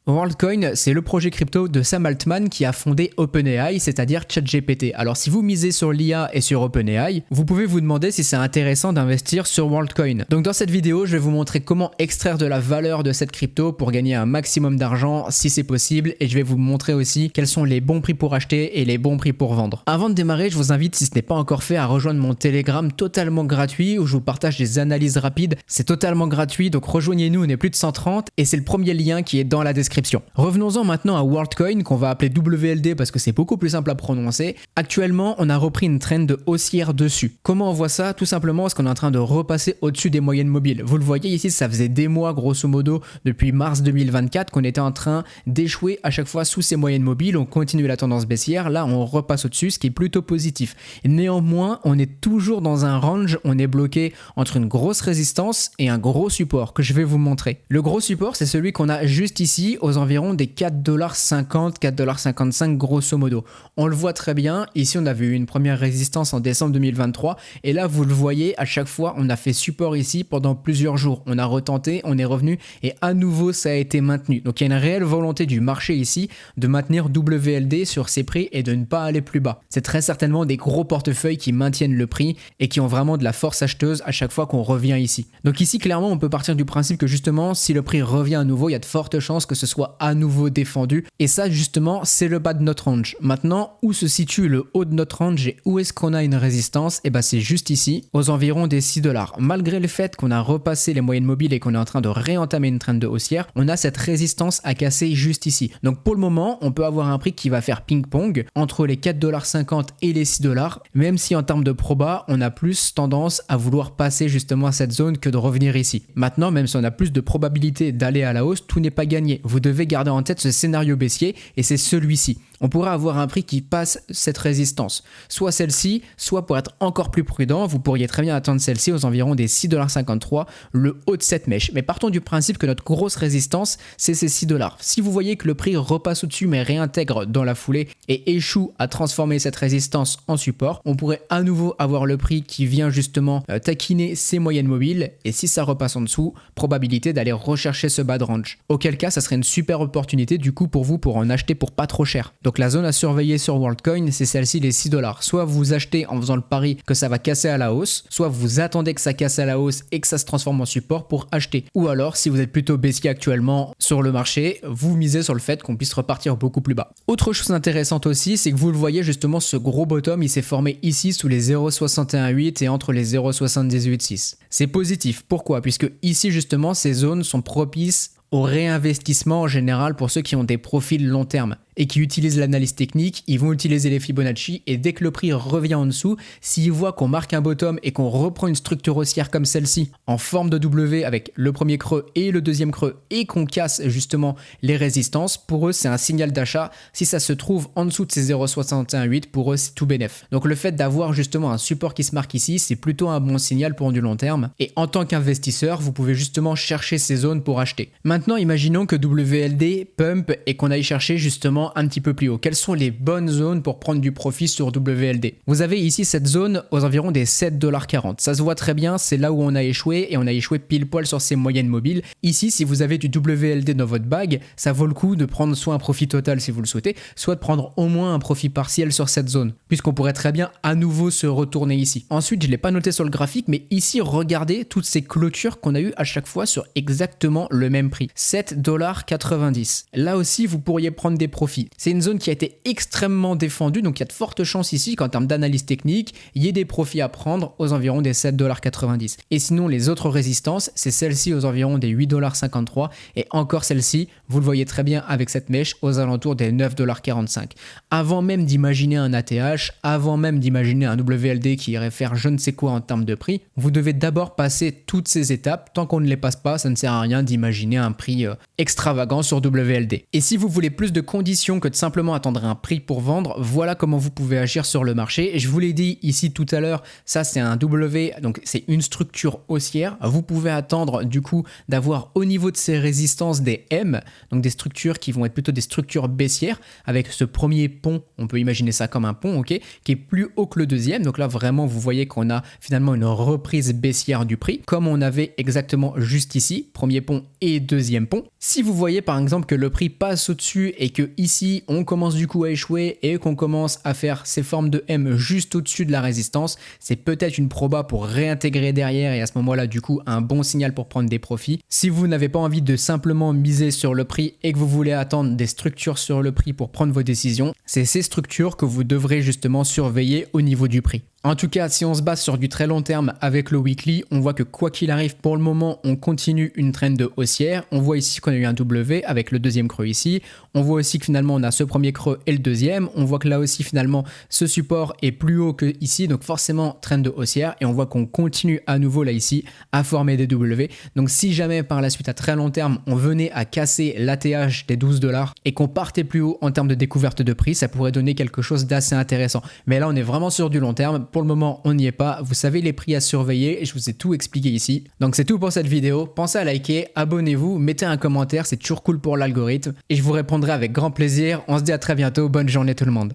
WorldCoin, c'est le projet crypto de Sam Altman qui a fondé OpenAI, c'est-à-dire ChatGPT. Alors si vous misez sur l'IA et sur OpenAI, vous pouvez vous demander si c'est intéressant d'investir sur WorldCoin. Donc dans cette vidéo, je vais vous montrer comment extraire de la valeur de cette crypto pour gagner un maximum d'argent si c'est possible, et je vais vous montrer aussi quels sont les bons prix pour acheter et les bons prix pour vendre. Avant de démarrer, je vous invite, si ce n'est pas encore fait, à rejoindre mon Telegram totalement gratuit où je vous partage des analyses rapides. C'est totalement gratuit, donc rejoignez-nous, on est plus de 130 et c'est le premier lien qui est dans la description. Revenons-en maintenant à WorldCoin, qu'on va appeler WLD parce que c'est beaucoup plus simple à prononcer. Actuellement, on a repris une trend haussière dessus. Comment on voit ça? Tout simplement parce qu'on est en train de repasser au-dessus des moyennes mobiles. Vous le voyez ici, ça faisait des mois, grosso modo, depuis mars 2024, qu'on était en train d'échouer à chaque fois sous ces moyennes mobiles. On continue la tendance baissière. Là, on repasse au-dessus, ce qui est plutôt positif. Néanmoins, on est toujours dans un range. On est bloqué entre une grosse résistance et un gros support que je vais vous montrer. Le gros support, c'est celui qu'on a juste ici, aux environs des 4,50$, 4,55$ grosso modo. On le voit très bien, ici on avait eu une première résistance en décembre 2023 et là vous le voyez, à chaque fois on a fait support ici pendant plusieurs jours. On a retenté, on est revenu et à nouveau ça a été maintenu. Donc il y a une réelle volonté du marché ici de maintenir WLD sur ses prix et de ne pas aller plus bas. C'est très certainement des gros portefeuilles qui maintiennent le prix et qui ont vraiment de la force acheteuse à chaque fois qu'on revient ici. Donc ici clairement on peut partir du principe que justement si le prix revient à nouveau, il y a de fortes chances que ce soit à nouveau défendu et ça justement c'est le bas de notre range. Maintenant, où se situe le haut de notre range et où est-ce qu'on a une résistance? Et c'est juste ici, aux environs des 6$. Malgré le fait qu'on a repassé les moyennes mobiles et qu'on est en train de réentamer une trend de haussière, on a cette résistance à casser juste ici. Donc pour le moment, on peut avoir un prix qui va faire ping-pong entre les 4,50$ et les 6$, même si en termes de proba, on a plus tendance à vouloir passer justement à cette zone que de revenir ici. Maintenant, même si on a plus de probabilité d'aller à la hausse, tout n'est pas gagné. Vous devez garder en tête ce scénario baissier et c'est celui-ci. On pourrait avoir un prix qui passe cette résistance, soit celle-ci, soit pour être encore plus prudent, vous pourriez très bien attendre celle-ci aux environs des 6,53$, le haut de cette mèche. Mais partons du principe que notre grosse résistance, c'est ces 6$. Si vous voyez que le prix repasse au-dessus mais réintègre dans la foulée et échoue à transformer cette résistance en support, on pourrait à nouveau avoir le prix qui vient justement taquiner ces moyennes mobiles et si ça repasse en dessous, probabilité d'aller rechercher ce bas de range. Auquel cas, ça serait une super opportunité du coup pour vous pour en acheter pour pas trop cher. Donc la zone à surveiller sur WorldCoin, c'est celle-ci, les 6$. Soit vous achetez en faisant le pari que ça va casser à la hausse, soit vous attendez que ça casse à la hausse et que ça se transforme en support pour acheter. Ou alors, si vous êtes plutôt baissier actuellement sur le marché, vous misez sur le fait qu'on puisse repartir beaucoup plus bas. Autre chose intéressante aussi, c'est que vous le voyez justement, ce gros bottom, il s'est formé ici sous les 0,618 et entre les 0,786. C'est positif. Pourquoi? Puisque ici justement, ces zones sont propices au réinvestissement en général pour ceux qui ont des profils long terme et qui utilisent l'analyse technique, ils vont utiliser les Fibonacci et dès que le prix revient en dessous, s'ils voient qu'on marque un bottom et qu'on reprend une structure haussière comme celle-ci en forme de W avec le premier creux et le deuxième creux et qu'on casse justement les résistances, pour eux c'est un signal d'achat. Si ça se trouve en dessous de ces 0,618, pour eux c'est tout bénef. Donc le fait d'avoir justement un support qui se marque ici, c'est plutôt un bon signal pour du long terme et en tant qu'investisseur, vous pouvez justement chercher ces zones pour acheter. Maintenant, imaginons que WLD pump et qu'on aille chercher justement un petit peu plus haut. Quelles sont les bonnes zones pour prendre du profit sur WLD? Vous avez ici cette zone aux environs des 7,40$. Ça se voit très bien, c'est là où on a échoué et on a échoué pile poil sur ces moyennes mobiles. Ici, si vous avez du WLD dans votre bag, ça vaut le coup de prendre soit un profit total si vous le souhaitez, soit de prendre au moins un profit partiel sur cette zone, puisqu'on pourrait très bien à nouveau se retourner ici. Ensuite, je ne l'ai pas noté sur le graphique, mais ici, regardez toutes ces clôtures qu'on a eues à chaque fois sur exactement le même prix. 7,90$. Là aussi, vous pourriez prendre des profits. C'est une zone qui a été extrêmement défendue, donc il y a de fortes chances ici qu'en termes d'analyse technique, il y ait des profits à prendre aux environs des 7,90$. Et sinon, les autres résistances, c'est celle-ci aux environs des 8,53$ et encore celle-ci, vous le voyez très bien avec cette mèche, aux alentours des 9,45$. Avant même d'imaginer un ATH, avant même d'imaginer un WLD qui irait faire je ne sais quoi en termes de prix, vous devez d'abord passer toutes ces étapes. Tant qu'on ne les passe pas, ça ne sert à rien d'imaginer un prix extravagant sur WLD. Et si vous voulez plus de conditions que de simplement attendre un prix pour vendre, voilà comment vous pouvez agir sur le marché. Et je vous l'ai dit ici tout à l'heure, ça c'est un W, donc c'est une structure haussière. Vous pouvez attendre du coup d'avoir au niveau de ces résistances des M, donc des structures qui vont être plutôt des structures baissières, avec ce premier pont, on peut imaginer ça comme un pont, ok, qui est plus haut que le deuxième. Donc là vraiment vous voyez qu'on a finalement une reprise baissière du prix, comme on avait exactement juste ici, premier pont et deuxième deuxième pont. Si vous voyez par exemple que le prix passe au-dessus et que ici on commence du coup à échouer et qu'on commence à faire ces formes de M juste au-dessus de la résistance, c'est peut-être une proba pour réintégrer derrière et à ce moment-là du coup un bon signal pour prendre des profits. Si vous n'avez pas envie de simplement miser sur le prix et que vous voulez attendre des structures sur le prix pour prendre vos décisions, c'est ces structures que vous devrez justement surveiller au niveau du prix. En tout cas, si on se base sur du très long terme avec le weekly, on voit que quoi qu'il arrive, pour le moment, on continue une trend haussière. On voit ici qu'on a eu un W avec le deuxième creux ici. On voit aussi que finalement, on a ce premier creux et le deuxième. On voit que là aussi, finalement, ce support est plus haut que ici. Donc forcément, trend haussière. Et on voit qu'on continue à nouveau là ici à former des W. Donc si jamais par la suite, à très long terme, on venait à casser l'ATH des 12 $ et qu'on partait plus haut en termes de découverte de prix, ça pourrait donner quelque chose d'assez intéressant. Mais là, on est vraiment sur du long terme. Pour le moment, on n'y est pas. Vous savez les prix à surveiller et je vous ai tout expliqué ici. Donc c'est tout pour cette vidéo. Pensez à liker, abonnez-vous, mettez un commentaire, c'est toujours cool pour l'algorithme et je vous répondrai avec grand plaisir. On se dit à très bientôt. Bonne journée tout le monde.